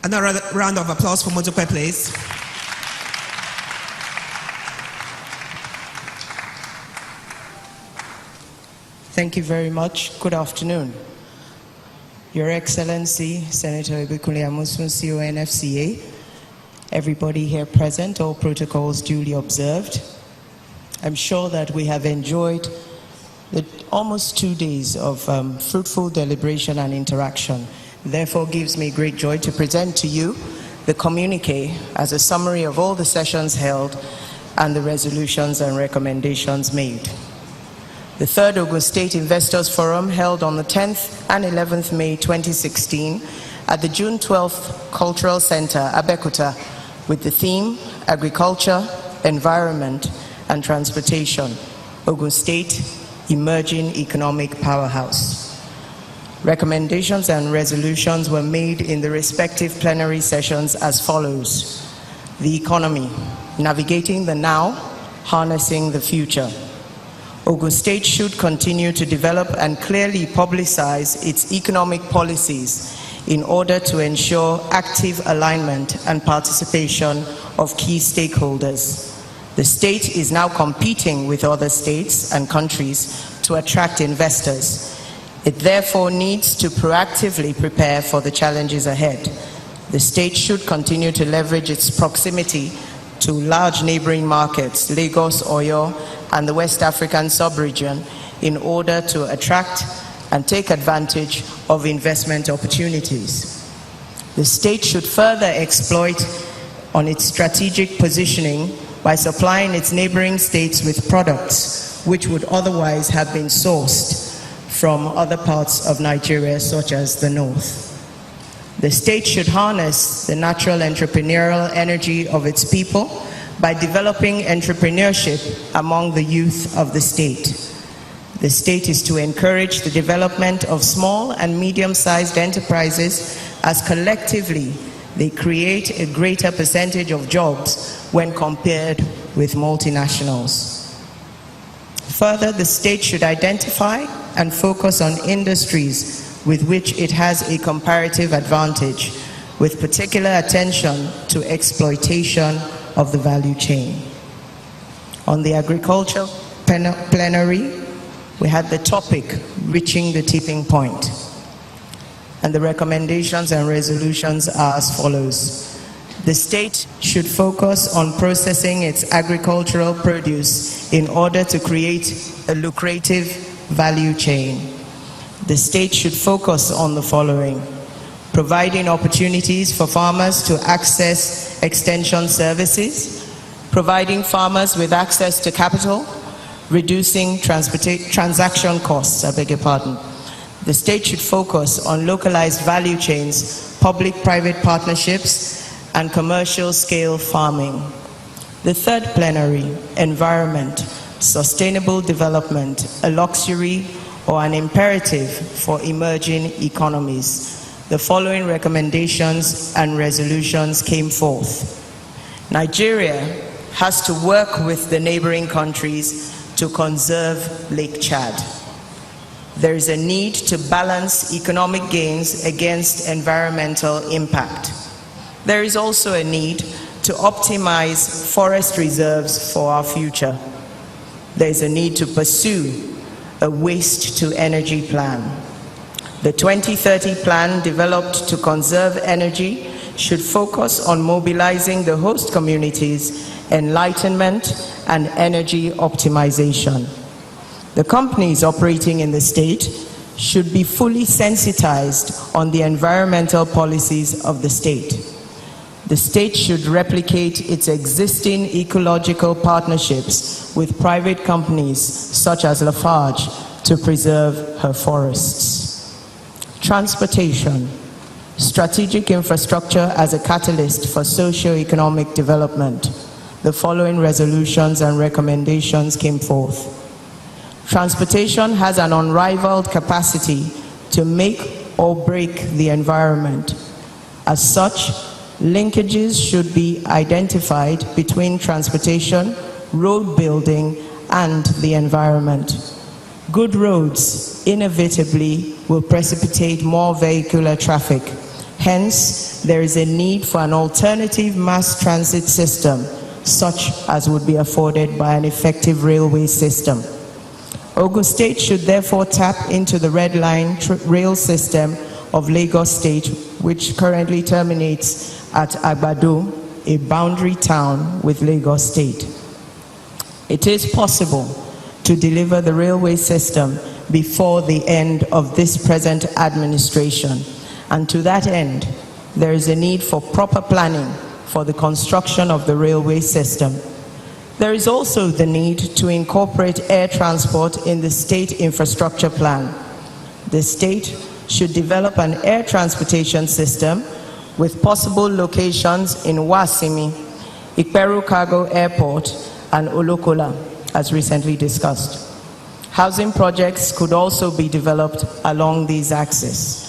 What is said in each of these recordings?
Another round of applause for Mojope, please. Thank you very much. Good afternoon. Your Excellency, Senator Ibikunle Amosun, CON FCA, everybody here present, all protocols duly observed. I'm sure that we have enjoyed almost 2 days of fruitful deliberation and interaction. Therefore, it gives me great joy to present to you the communique as a summary of all the sessions held and the resolutions and recommendations made. The third Ogun State Investors Forum held on the 10th and 11th May 2016 at the June 12th Cultural Center, Abeokuta, with the theme Agriculture, Environment and Transportation, Ogun State Emerging Economic Powerhouse. Recommendations and resolutions were made in the respective plenary sessions as follows. The economy, navigating the now, harnessing the future. Ogun State should continue to develop and clearly publicize its economic policies in order to ensure active alignment and participation of key stakeholders. The state is now competing with other states and countries to attract investors. It therefore needs to proactively prepare for the challenges ahead. The state should continue to leverage its proximity to large neighboring markets, Lagos, Oyo, and the West African sub-region, in order to attract and take advantage of investment opportunities. The state should further exploit on its strategic positioning by supplying its neighboring states with products which would otherwise have been sourced from other parts of Nigeria, such as the north. The state should harness the natural entrepreneurial energy of its people by developing entrepreneurship among the youth of the state. The state is to encourage the development of small and medium-sized enterprises, as collectively they create a greater percentage of jobs when compared with multinationals. Further, the state should identify and focus on industries with which it has a comparative advantage, with particular attention to exploitation of the value chain. On the agriculture plenary, we had the topic, reaching the tipping point. And the recommendations and resolutions are as follows. The state should focus on processing its agricultural produce in order to create a lucrative value chain. The state should focus on the following: providing opportunities for farmers to access extension services, providing farmers with access to capital, reducing transaction costs, I beg your pardon. The state should focus on localized value chains, public-private partnerships, and commercial-scale farming. The third plenary, environment, sustainable development, a luxury or an imperative for emerging economies. The following recommendations and resolutions came forth. Nigeria has to work with the neighboring countries to conserve Lake Chad. There is a need to balance economic gains against environmental impact. There is also a need to optimize forest reserves for our future. There is a need to pursue a waste-to-energy plan. The 2030 plan developed to conserve energy should focus on mobilizing the host communities, enlightenment, and energy optimization. The companies operating in the state should be fully sensitized on the environmental policies of the state. The state should replicate its existing ecological partnerships with private companies such as Lafarge to preserve her forests. Transportation, strategic infrastructure as a catalyst for socio-economic development. The following resolutions and recommendations came forth. Transportation has an unrivaled capacity to make or break the environment. As such, linkages should be identified between transportation, road building, and the environment. Good roads inevitably will precipitate more vehicular traffic. Hence, there is a need for an alternative mass transit system, such as would be afforded by an effective railway system. Ogun State should therefore tap into the Red Line rail system of Lagos State, which currently terminates at Agbado, a boundary town with Lagos State. It is possible to deliver the railway system before the end of this present administration, and to that end, there is a need for proper planning for the construction of the railway system. There is also the need to incorporate air transport in the state infrastructure plan. The state should develop an air transportation system with possible locations in Wasimi, Ikperu Cargo Airport, and Olokola, as recently discussed. Housing projects could also be developed along these axes.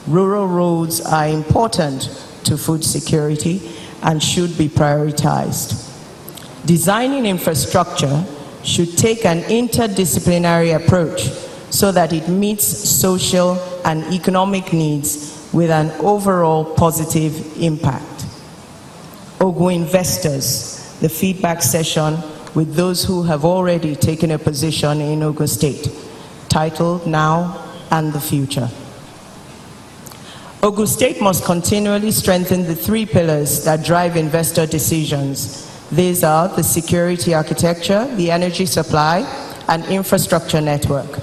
Rural roads are important to food security and should be prioritized. Designing infrastructure should take an interdisciplinary approach so that it meets social and economic needs with an overall positive impact. Ogun investors, the feedback session with those who have already taken a position in Ogun State, titled Now and the Future. Ogun State must continually strengthen the three pillars that drive investor decisions. These are the security architecture, the energy supply, and infrastructure network.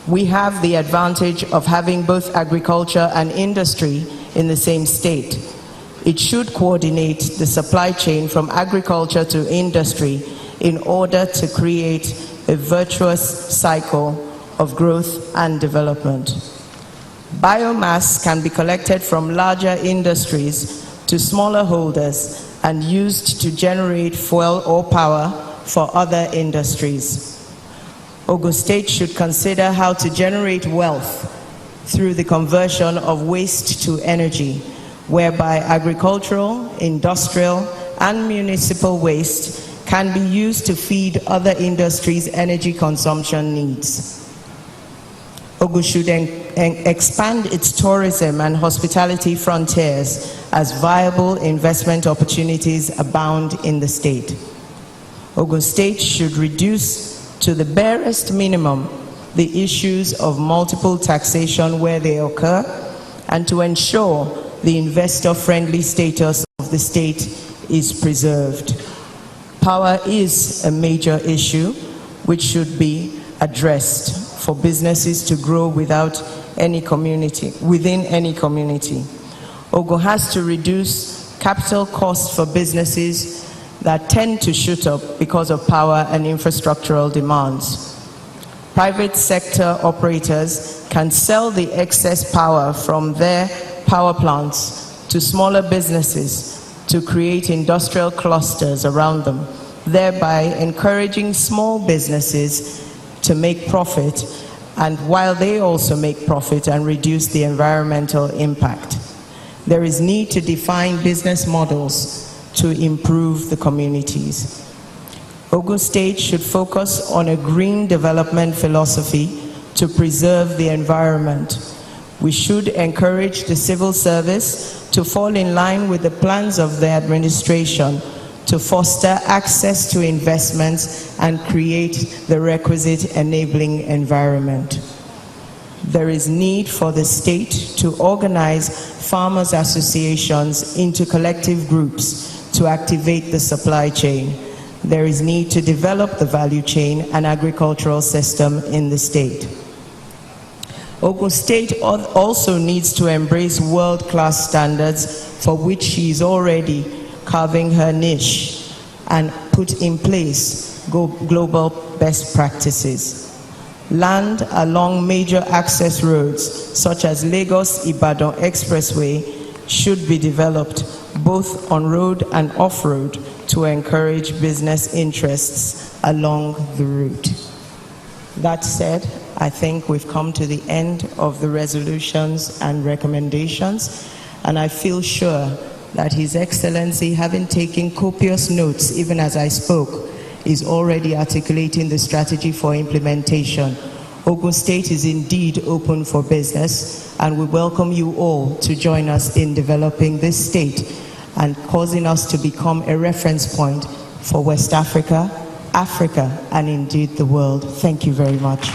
We have the advantage of having both agriculture and industry in the same state. It should coordinate the supply chain from agriculture to industry in order to create a virtuous cycle of growth and development. Biomass can be collected from larger industries to smaller holders and used to generate fuel or power for other industries. Ogun State should consider how to generate wealth through the conversion of waste to energy, whereby agricultural, industrial, and municipal waste can be used to feed other industries' energy consumption needs. Ogun should expand its tourism and hospitality frontiers as viable investment opportunities abound in the state. Ogun State should reduce to the barest minimum the issues of multiple taxation where they occur, and to ensure the investor-friendly status of the state is preserved. Power is a major issue which should be addressed for businesses to grow within any community. Ogun has to reduce capital costs for businesses that tend to shoot up because of power and infrastructural demands. Private sector operators can sell the excess power from their power plants to smaller businesses to create industrial clusters around them, thereby encouraging small businesses to make profit, and while they also make profit and reduce the environmental impact. There is need to define business models to improve the communities. Ogun State should focus on a green development philosophy to preserve the environment. We should encourage the civil service to fall in line with the plans of the administration to foster access to investments and create the requisite enabling environment. There is need for the state to organize farmers' associations into collective groups to activate the supply chain. There is need to develop the value chain and agricultural system in the state. Ogun State also needs to embrace world-class standards for which she is already carving her niche and put in place global best practices. Land along major access roads such as Lagos-Ibadan Expressway should be developed both on road and off-road to encourage business interests along the route. That said, I think we've come to the end of the resolutions and recommendations, and I feel sure that His Excellency, having taken copious notes even as I spoke, is already articulating the strategy for implementation Ogun State is indeed open for business, and we welcome you all to join us in developing this state and causing us to become a reference point for West Africa, Africa, and indeed the world. Thank you very much.